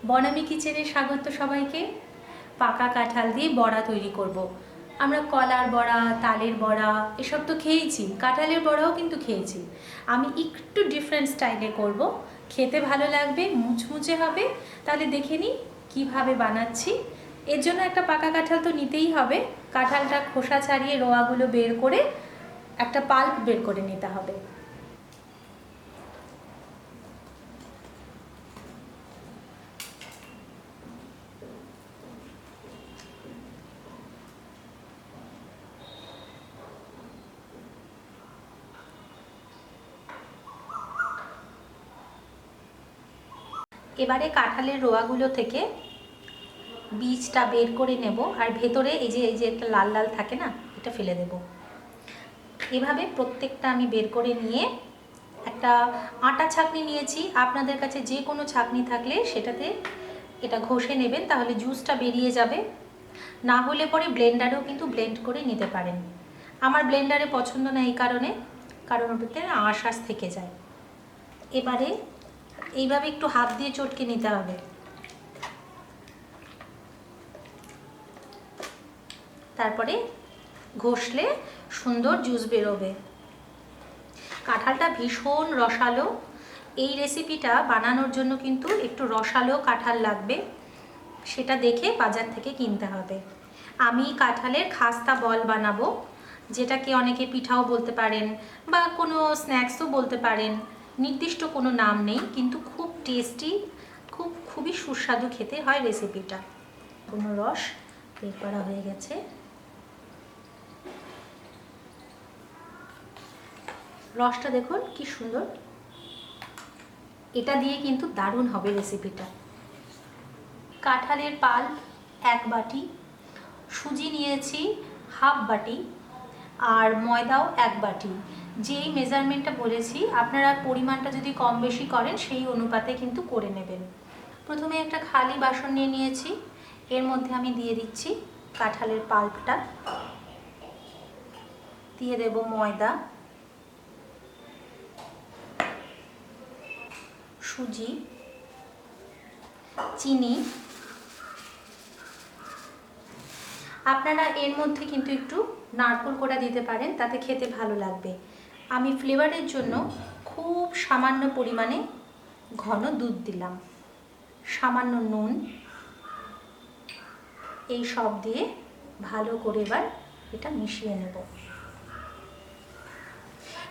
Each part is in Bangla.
বনামি কিচেনে স্বাগত সবাইকে। পাকা কাঁঠাল দিয়ে বড়া তৈরি করব। আমরা কলার বড়া, তালের বড়া এসব তো খেয়েছি, কাঁঠালের বড়াও কিন্তু খেয়েছি। আমি একটু ডিফারেন্ট স্টাইলে করব, খেতে ভালো লাগবে, মুচমুচে হবে। তাহলে দেখে নিই কীভাবে বানাচ্ছি। এর জন্য একটা পাকা কাঁঠাল তো নিতেই হবে। কাঁঠালটা খোসা ছাড়িয়ে রোয়াগুলো বের করে একটা পাল্প বের করে নিতে হবে। এবারে কাঁঠালের রোয়াগুলো থেকে বীজটা বের করে নেব, আর ভেতরে এই যে একটা লাল লাল থাকে না, এটা ফেলে দেব। এভাবে প্রত্যেকটা আমি বের করে নিয়ে একটা আটা ছাঁকনি নিয়েছি। আপনাদের কাছে যে কোনো ছাঁকনি থাকলে সেটাতে এটা ঘষে নেবেন, তাহলে জুসটা বেরিয়ে যাবে। না হলে পরে ব্লেন্ডারেও কিন্তু ব্লেন্ড করে নিতে পারেন। আমার ব্লেন্ডারে পছন্দ না এই কারণ ওটাতে আঁশ থেকে যায়। এবারে এইভাবে একটু হাত দিয়ে চটকে নিতে হবে। তারপরে ঘষলে সুন্দর জুস বেরোবে। কাঁঠালটা ভীষণ রসালো। এই রেসিপিটা বানানোর জন্য কিন্তু একটু রসালো কাঁঠাল লাগবে, সেটা দেখে বাজার থেকে কিনতে হবে। আমি কাঁঠালের খাস্তা বল বানাবো, যেটাকে অনেকে পিঠাও বলতে পারেন বা কোনো স্ন্যাক্সও বলতে পারেন। নির্দিষ্ট কোনো নাম নেই, কিন্তু খুব টেস্টি, খুবই সুস্বাদু খেতে হয় রেসিপিটা। কোনো রস বের করা হয়ে গেছে। রসটা দেখুন কি সুন্দর। এটা দিয়ে কিন্তু দারুণ হবে রেসিপিটা। কাঁঠালের পাল্প 1 বাটি, সুজি নিয়েছি হাফ বাটি, আর ময়দাও 1 বাটি। যেই মেজারমেন্টটা বলেছি আপনারা পরিমাণটা যদি কম বেশি করেন সেই অনুপাতে কিন্তু করে নেবেন। প্রথমে একটা খালি বাসন নিয়ে নিয়েছি, এর মধ্যে আমি দিয়ে দিচ্ছি কাঁঠালের পাল্পটা, দিয়ে দেব ময়দা, সুজি, চিনি। আপনারা এর মধ্যে কিন্তু একটু নারকেল কোড়া দিতে পারেন, তাতে খেতে ভালো লাগবে। আমি ফ্লেভারের জন্য খুব সামান্য পরিমাণে ঘন দুধ দিলাম, সামান্য নুন। এই সব দিয়ে ভালো করে এবার এটা মিশিয়ে নেব।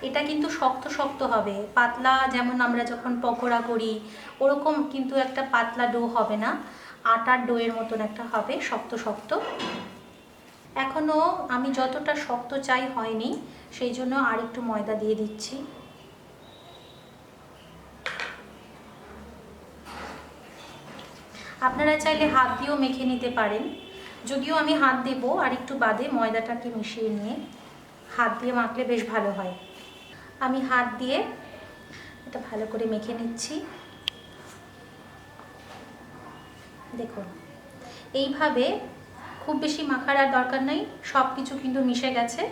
এটা কিন্তু শক্ত শক্ত হবে, পাতলা যেমন আমরা যখন পকোড়া করি ওরকম কিন্তু একটা পাতলা ডো হবে না, আটার ডোয়ের মতন একটা হবে, শক্ত শক্ত। এখনও আমি যতটা শক্ত চাই হয়নি, সেই জন্য আর একটু ময়দা দিয়ে দিচ্ছি। আপনারা চাইলে হাত দিয়েও মেখে নিতে পারেন, যদিও আমি হাত দেবো আর একটু বাদে ময়দাটাকে মিশিয়ে নিয়ে। হাত দিয়ে মাখলে বেশ ভালো হয়। আমি হাত দিয়ে এটা ভালো করে মেখে নিচ্ছি। দেখুন এইভাবে, খুব বেশি মাখার আর দরকার নেই, সব কিছু কিন্তু মিশে গেছে।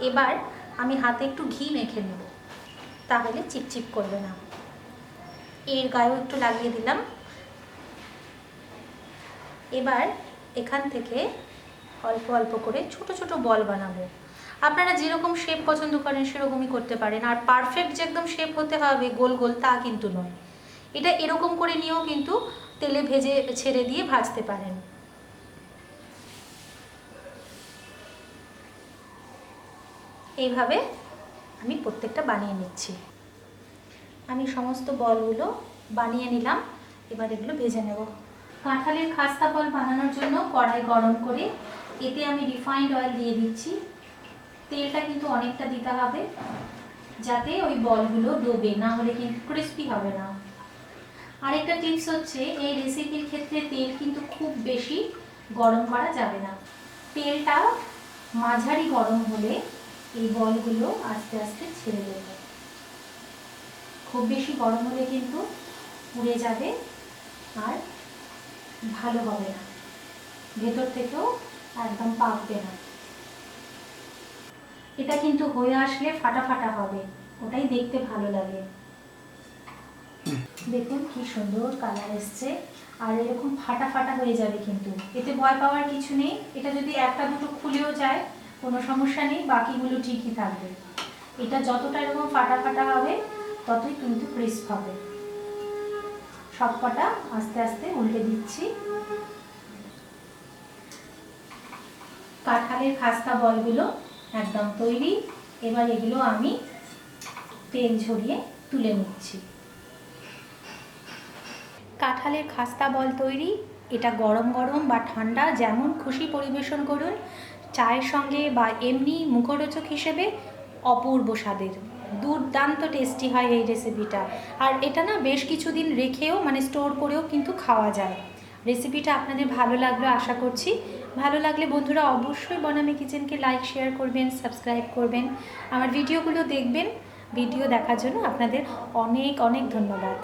এবার আমি হাতে একটু ঘি মেখে নেব, তাহলে চিপচিপ করবে না। এর গায়েও একটু লাগিয়ে দিলাম। এবার এখান থেকে অল্প অল্প করে ছোট ছোট বল বানাবো। আপনারা যেরকম শেপ পছন্দ করেন সেরকমই করতে পারেন, আর পারফেক্ট যে একদম শেপ হতে হবে গোল গোল তা কিন্তু নয়। এটা এরকম করে নিয়েও কিন্তু তেলে ভেজে ছেড়ে দিয়ে ভাজতে পারেন। এইভাবে আমি প্রত্যেকটা বানিয়ে নিচ্ছি। আমি সমস্ত বলগুলো বানিয়ে নিলাম, এবার এগুলো ভেজে নেব। কাঁঠালের খাস্তা বল বানানোর জন্য কড়াই গরম করে এতে আমি রিফাইন্ড অয়েল দিয়ে দিচ্ছি। তেলটা কিন্তু অনেকটা দিতে হবে, যাতে ওই বলগুলো ডোবে, না হলে কিন্তু ক্রিস্পি হবে না। আরেকটা টিপস হচ্ছে, এই রেসিপির ক্ষেত্রে তেল কিন্তু খুব বেশি গরম করা যাবে না। তেলটা মাঝারি গরম হলে এই বলগুলো আস্তে আস্তে ছেড়ে দেবে। খুব বেশি গরম হলে কিন্তু পুড়ে যাবে আর ভালো হবে না, ভেতর থেকেও একদম পাকবে না। এটা কিন্তু হয়ে আসলে ফাটা ফাটা হবে, ওটাই দেখতে ভালো লাগে। দেখুন কি সুন্দর কালার এসছে। আর এরকম ফাটা ফাটা হয়ে যাবে, কিন্তু এতে ভয় পাওয়ার কিছু নেই। এটা যদি একটা দুটো খুলেও যায় কোনো সমস্যা নেই, বাকিগুলো ঠিকই থাকবে। এটা যতটা এরকম ফাটা ফাটা হবে ততই কিন্তু ক্রিস্প হবে। সব কটা আস্তে আস্তে উল্টে দিচ্ছি। কাঁঠালের খাস্তা বলগুলো একদম তৈরি। এবার এগুলো আমি তেল ঝরিয়ে তুলে নিচ্ছি। কাঁঠালের খাস্তা বল তৈরি। এটা গরম গরম বা ঠান্ডা যেমন খুশি পরিবেশন করুন, চায়ের সঙ্গে বা এমনি মুখরোচক হিসেবে অপূর্ব স্বাদের, দুর্দান্ত টেস্টি হয় এই রেসিপিটা। আর এটা না বেশ কিছুদিন রেখেও মানে স্টোর করেও কিন্তু খাওয়া যায়। রেসিপিটা আপনাদের ভালো লাগলো আশা করছি। ভালো লাগলে বন্ধুরা অবশ্যই বনামি কিচেনকে লাইক শেয়ার করবেন, সাবস্ক্রাইব করবেন, আমার ভিডিওগুলো দেখবেন। ভিডিও দেখার জন্য আপনাদের অনেক অনেক ধন্যবাদ।